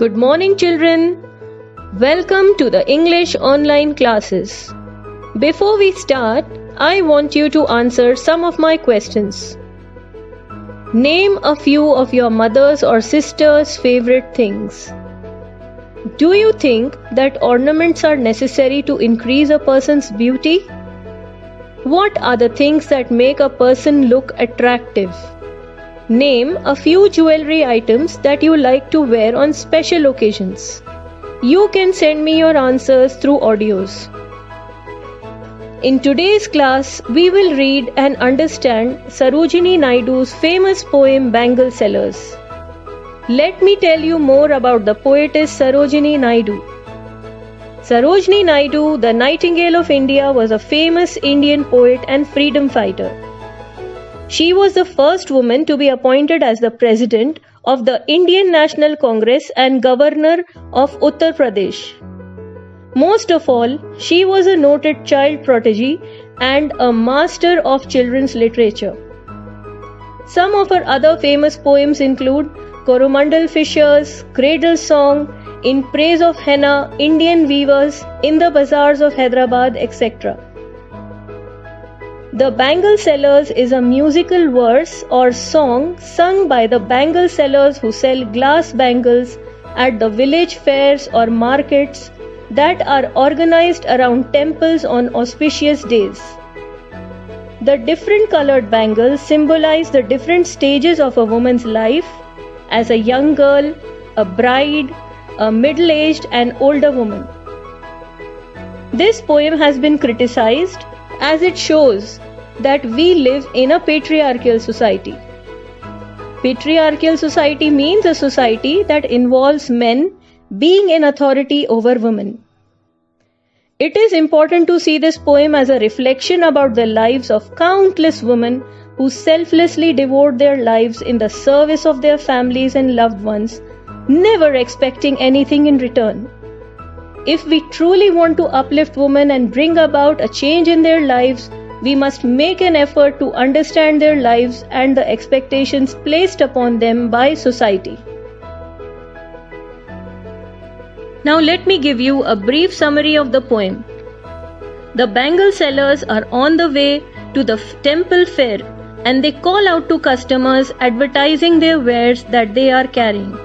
Good morning, children. Welcome to the English online classes. Before we start, I want you to answer some of my questions. Name a few of your mother's or sister's favorite things. Do you think that ornaments are necessary to increase a person's beauty? What are the things that make a person look attractive? Name a few jewelry items that you like to wear on special occasions. You can send me your answers through audios. In today's class, we will read and understand Sarojini Naidu's famous poem Bangle Sellers. Let me tell you more about the poetess Sarojini Naidu. Sarojini Naidu, the Nightingale of India, was a famous Indian poet and freedom fighter. She was the first woman to be appointed as the president of the Indian National Congress and governor of Uttar Pradesh. Most of all, she was a noted child prodigy and a master of children's literature. Some of her other famous poems include Coromandel Fishers, Cradle Song, In Praise of Henna, Indian Weavers, In the Bazaars of Hyderabad, etc. The Bangle Sellers is a musical verse or song sung by the bangle sellers who sell glass bangles at the village fairs or markets that are organized around temples on auspicious days. The different colored bangles symbolize the different stages of a woman's life as a young girl, a bride, a middle-aged and older woman. This poem has been criticized as it shows that we live in a patriarchal society. Patriarchal society means a society that involves men being in authority over women. It is important to see this poem as a reflection about the lives of countless women who selflessly devote their lives in the service of their families and loved ones, never expecting anything in return. If we truly want to uplift women and bring about a change in their lives, we must make an effort to understand their lives and the expectations placed upon them by society. Now let me give you a brief summary of the poem. The bangle sellers are on the way to the temple fair and they call out to customers advertising their wares that they are carrying.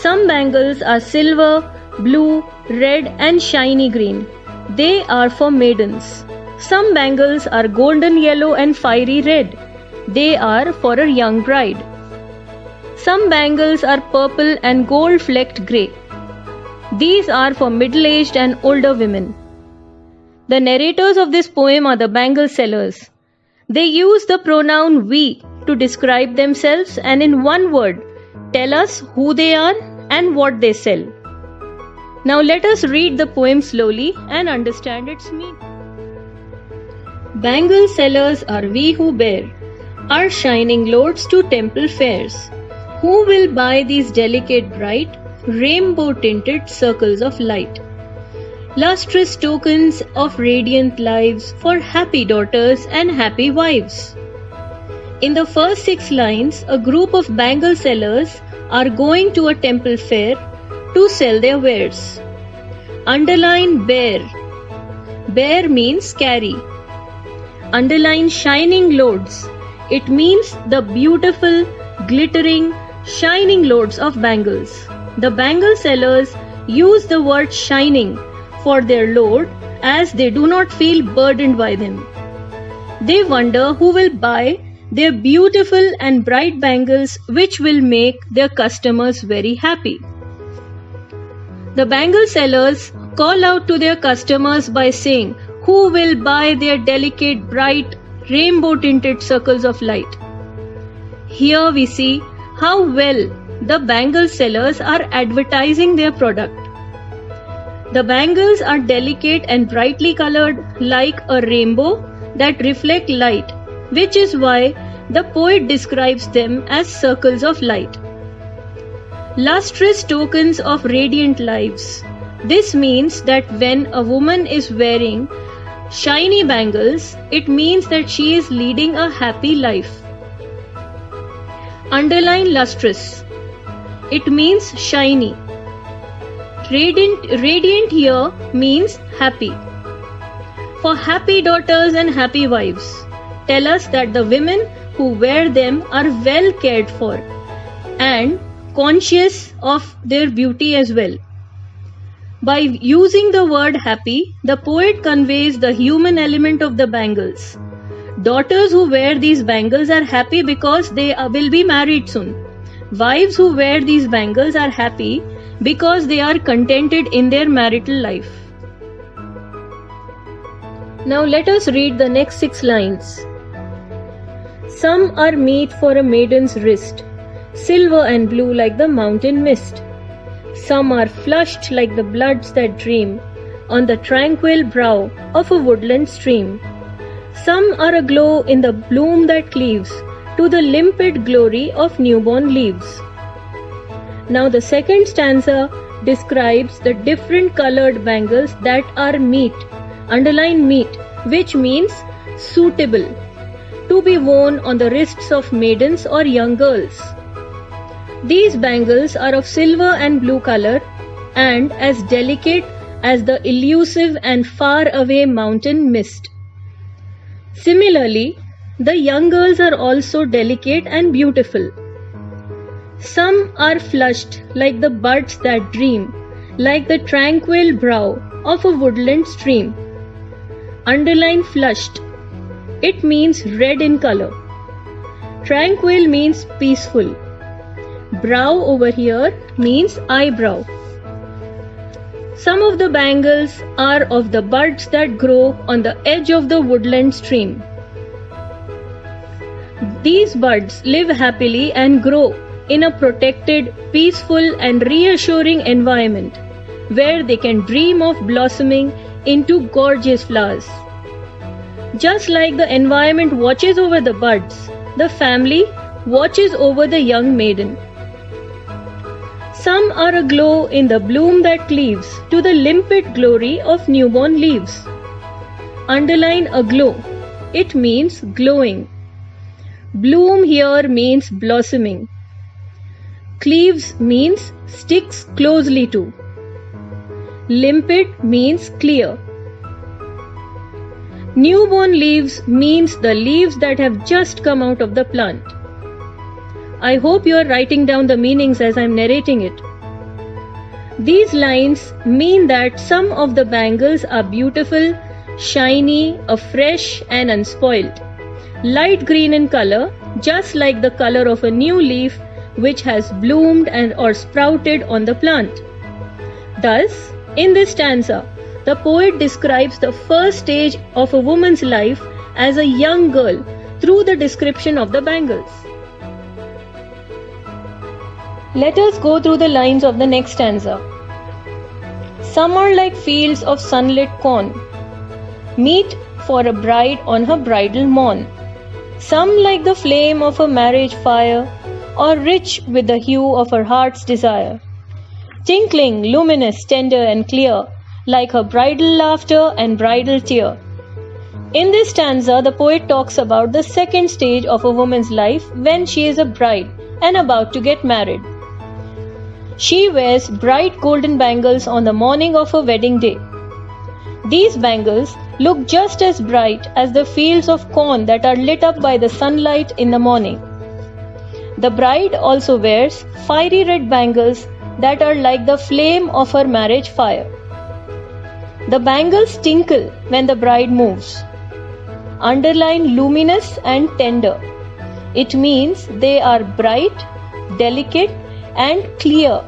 Some bangles are silver, blue, red and shiny green. They are for maidens. Some bangles are golden yellow and fiery red. They are for a young bride. Some bangles are purple and gold-flecked grey. These are for middle-aged and older women. The narrators of this poem are the bangle sellers. They use the pronoun we to describe themselves and in one word tell us who they are and what they sell. Now let us read the poem slowly and understand its meaning. Bangle sellers are we who bear our shining loads to temple fairs. Who will buy these delicate bright, rainbow-tinted circles of light? Lustrous tokens of radiant lives for happy daughters and happy wives. In the first 6 lines, a group of bangle sellers are going to a temple fair to sell their wares. Underline bear. Bear means carry. Underline shining loads. It means the beautiful, glittering, shining loads of bangles. The bangle sellers use the word shining for their load as they do not feel burdened by them. They wonder who will buy their beautiful and bright bangles which will make their customers very happy. The bangle sellers call out to their customers by saying, who will buy their delicate, bright, rainbow-tinted circles of light? Here we see how well the bangle sellers are advertising their product. The bangles are delicate and brightly colored like a rainbow that reflect light, which is why the poet describes them as circles of light. Lustrous tokens of radiant lives. This means that when a woman is wearing shiny bangles, it means that she is leading a happy life. Underline lustrous. It means shiny. Radiant here means happy. For happy daughters and happy wives tell us that the women who wear them are well cared for and conscious of their beauty as well. By using the word happy, the poet conveys the human element of the bangles. Daughters who wear these bangles are happy because they will be married soon. Wives who wear these bangles are happy because they are contented in their marital life. Now let us read the next 6 lines. Some are meet for a maiden's wrist, silver and blue like the mountain mist. Some are flushed like the bloods that dream on the tranquil brow of a woodland stream. Some are aglow in the bloom that cleaves to the limpid glory of newborn leaves. Now the second stanza describes the different colored bangles that are meet, underline meet, which means suitable, to be worn on the wrists of maidens or young girls. These bangles are of silver and blue color and as delicate as the elusive and far away mountain mist. Similarly, the young girls are also delicate and beautiful. Some are flushed like the buds that dream, like the tranquil brow of a woodland stream. Underline flushed. It means red in color. Tranquil means peaceful. Brow over here means eyebrow. Some of the bangles are of the buds that grow on the edge of the woodland stream. These buds live happily and grow in a protected, peaceful and reassuring environment where they can dream of blossoming into gorgeous flowers. Just like the environment watches over the buds, the family watches over the young maiden. Some are aglow in the bloom that cleaves to the limpid glory of newborn leaves. Underline aglow. It means glowing. Bloom here means blossoming. Cleaves means sticks closely to. Limpid means clear. Newborn leaves means the leaves that have just come out of the plant. I hope you are writing down the meanings as I am narrating it. These lines mean that some of the bangles are beautiful, shiny, fresh and unspoiled, light green in color, just like the color of a new leaf which has bloomed and or sprouted on the plant. Thus, in this stanza, the poet describes the first stage of a woman's life as a young girl through the description of the bangles. Let us go through the lines of the next stanza. Some are like fields of sunlit corn, meet for a bride on her bridal morn. Some like the flame of a marriage fire, or rich with the hue of her heart's desire. Tinkling, luminous, tender and clear, like her bridal laughter and bridal tear. In this stanza, the poet talks about the second stage of a woman's life when she is a bride and about to get married. She wears bright golden bangles on the morning of her wedding day. These bangles look just as bright as the fields of corn that are lit up by the sunlight in the morning. The bride also wears fiery red bangles that are like the flame of her marriage fire. The bangles tinkle when the bride moves. Underline luminous and tender. It means they are bright, delicate and clear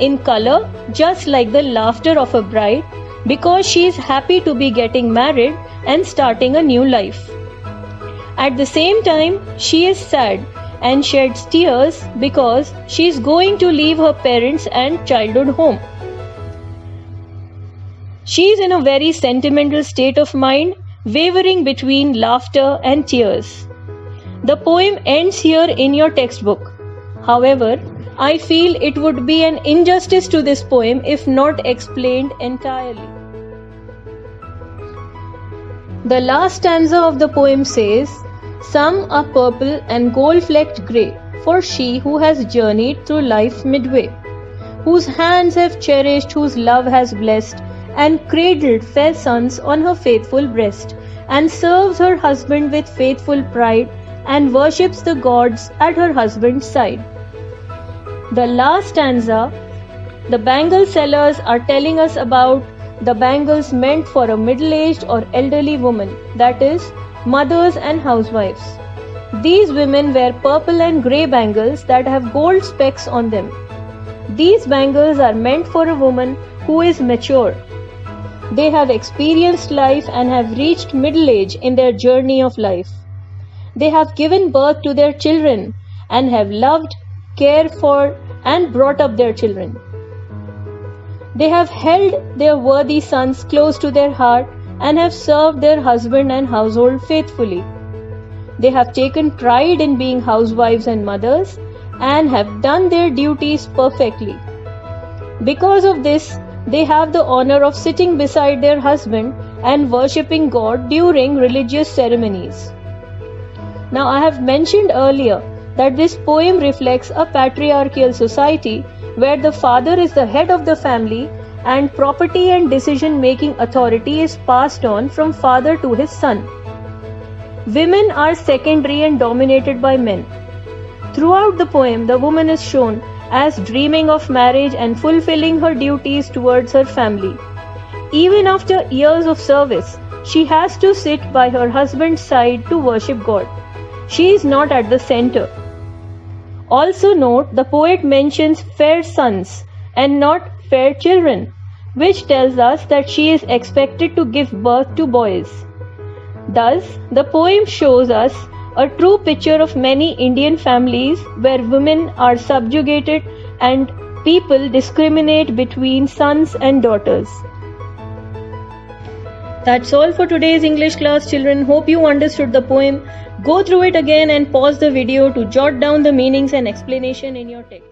in color, just like the laughter of a bride, because she is happy to be getting married and starting a new life. At the same time, she is sad and sheds tears because she is going to leave her parents and childhood home. She is in a very sentimental state of mind, wavering between laughter and tears. The poem ends here in your textbook. However, I feel it would be an injustice to this poem if not explained entirely. The last stanza of the poem says, "Some are purple and gold-flecked grey, for she who has journeyed through life midway. whose hands have cherished, whose love has blessed, and cradled fair sons on her faithful breast, and serves her husband with faithful pride, and worships the gods at her husband's side. The last stanza, the bangle sellers are telling us about the bangles meant for a middle-aged or elderly woman, that is, mothers and housewives. These women wear purple and grey bangles that have gold specks on them. These bangles are meant for a woman who is mature. They have experienced life and have reached middle age in their journey of life. They have given birth to their children and have loved, cared for, and brought up their children. They have held their worthy sons close to their heart and have served their husband and household faithfully. They have taken pride in being housewives and mothers and have done their duties perfectly. Because of this, they have the honor of sitting beside their husband and worshipping God during religious ceremonies. Now, I have mentioned earlier that this poem reflects a patriarchal society where the father is the head of the family and property and decision-making authority is passed on from father to his son. Women are secondary and dominated by men. Throughout the poem, the woman is shown as dreaming of marriage and fulfilling her duties towards her family. Even after years of service, she has to sit by her husband's side to worship God. She is not at the center. Also note, the poet mentions fair sons and not fair children, which tells us that she is expected to give birth to boys. Thus, the poem shows us a true picture of many Indian families where women are subjugated and people discriminate between sons and daughters. That's all for today's English class, children. Hope you understood the poem. Go through it again and pause the video to jot down the meanings and explanation in your text.